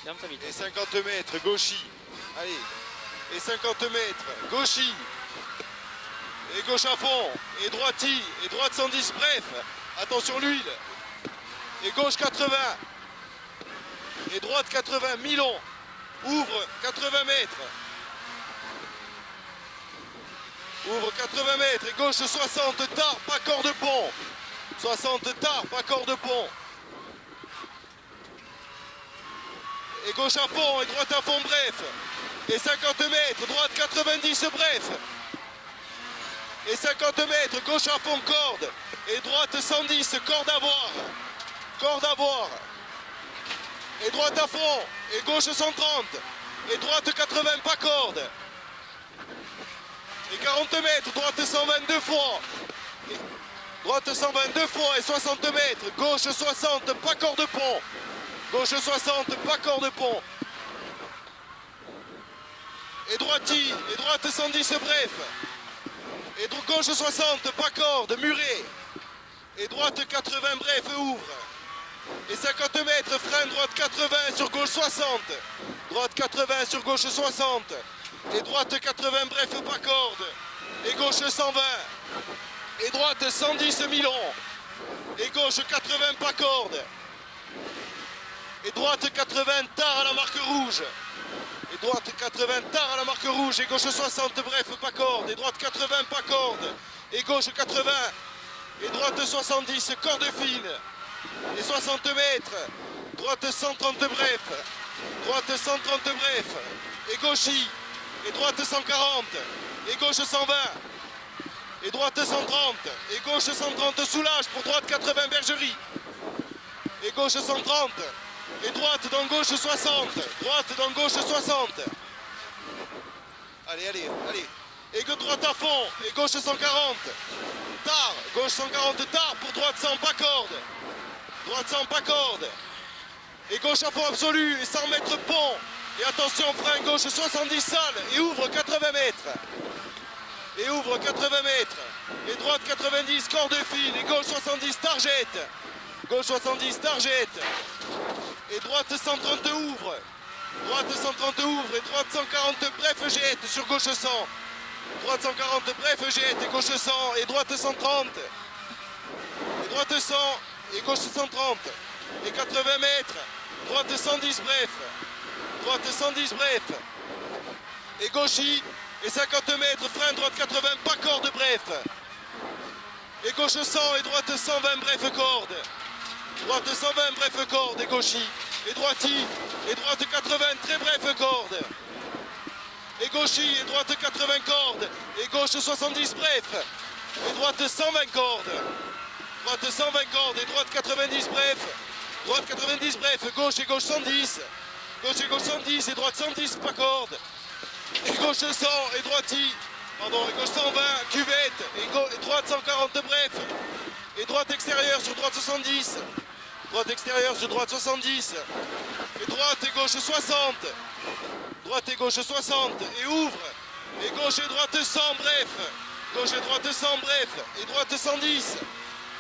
Et 50 mètres, gauchis. Allez. Et 50 mètres, gauchis. Et gauche à fond. Et droiti. Et droite 110, bref. Attention l'huile. Et gauche 80. Et droite 80, mi-long. Ouvre 80 mètres. Ouvre 80 mètres. Et gauche 60, tard, pas corps de pont. 60, tard, pas corps de pont. Et gauche à fond, et droite à fond, bref. Et 50 mètres, droite 90, bref. Et 50 mètres, gauche à fond, corde. Et droite 110, corde à voir. Corde à voir. Et droite à fond, et gauche 130. Et droite 80, pas corde. Et 40 mètres, droite 122 fois. Et droite 122 fois et 60 mètres. Gauche 60, pas corps de pont. Gauche 60, pas corps de pont. Et droiti, et droite 110, bref. Et gauche 60, pas corde, muré. Et droite 80, bref, ouvre. Et 50 mètres, frein, droite 80 sur gauche 60. Droite 80 sur gauche 60. Et droite 80, bref, pas corde. Et gauche 120. Et droite 110, mi-long. Et gauche 80, pas corde. Et droite 80, tard à la marque rouge. Et droite 80, tard à la marque rouge. Et gauche 60, bref, pas corde. Et droite 80, pas corde. Et gauche 80. Et droite 70, corde fine. Et 60 mètres. Droite 130, bref. Droite 130, bref. Et gauchis. Et droite 140. Et gauche 120. Et droite 130. Et gauche 130, soulage pour droite 80, bergerie. Et gauche 130. Et droite dans gauche 60. Droite dans gauche 60. Allez, allez, allez. Et droite à fond. Et gauche 140. Tard. Gauche 140 tard pour droite 100, pas corde. Droite 100, pas corde. Et gauche à fond absolu. Et 100 mètres pont. Et attention, frein gauche 70 sale. Et ouvre 80 mètres. Et ouvre 80 mètres. Et droite 90, corde fine. Et gauche 70, target. Gauche 70, target. Et droite 130 ouvre. Droite 130 ouvre. Et droite 140, bref, jette sur gauche 100. Droite 140, bref, jette. Et gauche 100. Et droite 130. Et droite 100. Et gauche 130. Et 80 mètres. Droite 110, bref. Droite 110, bref. Et gauchis. Et 50 mètres, frein, droite 80, pas corde, bref. Et gauche 100 et droite 120, bref, corde. Droite 120, bref, corde, et gauchis. Et droiti, et droite 80, très bref, corde. Et gauchis, et droite 80, corde. Et gauche 70, bref. Et droite 120, corde. Droite 120, corde. Et droite 90, bref. Droite 90, bref. Gauche et gauche 110. Gauche et gauche 110, et droite 110, pas corde. Et gauche 100, et droiti. Pardon, et gauche 120, cuvette. Et droite 140, bref. Et droite extérieure sur droite 70. Droite extérieure sur droite 70. Et droite et gauche 60. Droite et gauche 60. Et ouvre. Et gauche et droite 100, bref. Gauche et droite 100, bref. Et droite 110.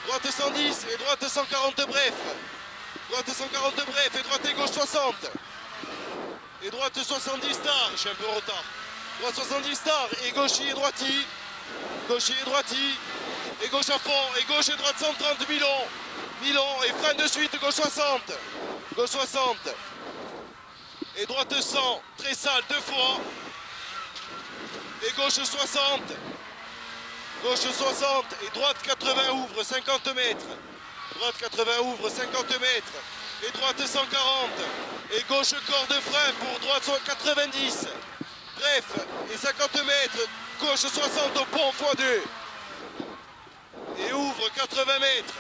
Droite 110. Et droite 140, bref. Droite 140, bref. Et droite et gauche 60. Et droite 70 tard. Je suis un peu en retard. Droite 70 tard. Et gauchis et droiti. Gauchis et droiti. Et gauche à fond. Et gauche et droite 130, mi-long. Mi-long. Et frein de suite. Gauche 60. Gauche 60. Et droite 100. Très sale 2 fois. Et gauche 60. Gauche 60. Et droite 80 ouvre 50 mètres. Droite 80 ouvre 50 mètres. Et droite 140. Et gauche corps de frein pour droite 90. Bref. Et 50 mètres. Gauche 60 au pont x2. Et ouvre 80 mètres.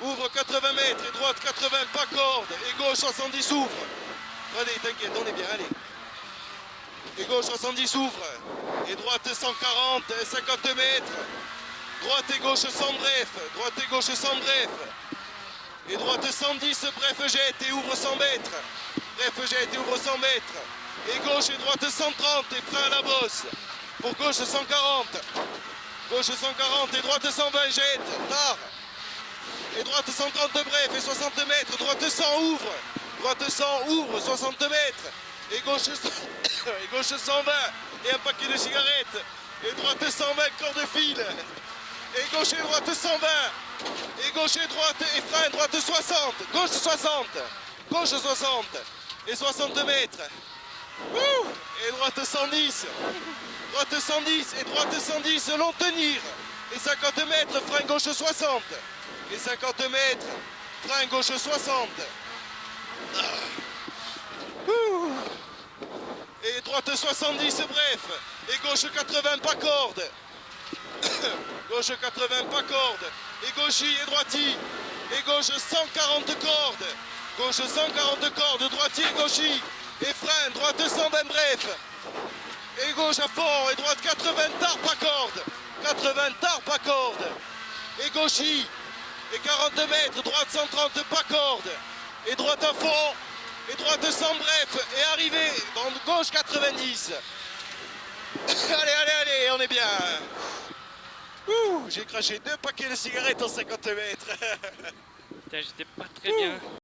Ouvre 80 mètres. Et droite 80, pas corde. Et gauche 70 ouvre. Allez, t'inquiète, on est bien, allez. Et gauche 70 ouvre. Et droite 140, 50 mètres. Droite et gauche 100, bref. Droite et gauche 100, bref. Et droite 110, bref, jette et ouvre 100 mètres. Bref, jette et ouvre 100 mètres. Et gauche et droite 130 et frein à la bosse. Pour gauche 140. Gauche 140 et droite 120, jette. Tard. Et droite 130 bref et 60 mètres. Droite 100 ouvre. droite 100, ouvre 60 mètres, et gauche 100, et gauche 120, et un paquet de cigarettes, et droite 120, corps de fil, et gauche et droite 120, et gauche et droite, et frein, droite 60, gauche 60, gauche 60, et 60 mètres, et droite 110, droite 110, et droite 110, long tenir, et 50 mètres, frein gauche 60, et 50 mètres, frein gauche 60, et droite 70, bref, et gauche 80, pas corde, gauche 80, pas corde, et gauchis et droiti, et gauche 140 cordes, gauche 140 cordes, droitier, gauchis, et frein, droite 120, bref, et gauche à fond, et droite 80, tard, pas corde, 80, tard, pas corde, et gauchis, et 40 mètres, droite 130, pas corde, et droite à fond, et droite 100, bref, et arrivé, dans gauche 90. Allez, allez, allez, on est bien. J'ai craché 2 paquets de cigarettes en 50 mètres. Putain, j'étais pas très bien.